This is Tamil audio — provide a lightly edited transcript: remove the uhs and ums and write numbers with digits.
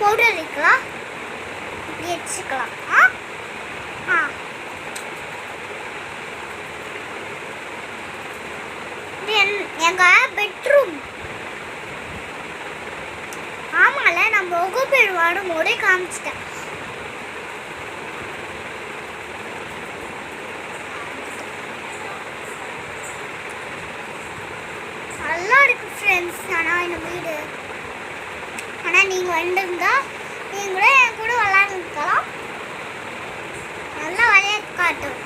பவுடர் வைக்கலாம், இப்படி வச்சுக்கலாம். எங்க பெட்ரூம். ஆமால, நம்ம வகுப்பு வாடும் போதே காமிச்சிட்டேன். நல்லா இருக்கு ஃப்ரெண்ட்ஸ். ஆனால் இந்த வீடு, ஆனால் நீங்கள் வந்துருந்தா நீங்களும் என் கூட விளையாண்டுக்கலாம். நல்லா விளையாட்டு காட்டும்.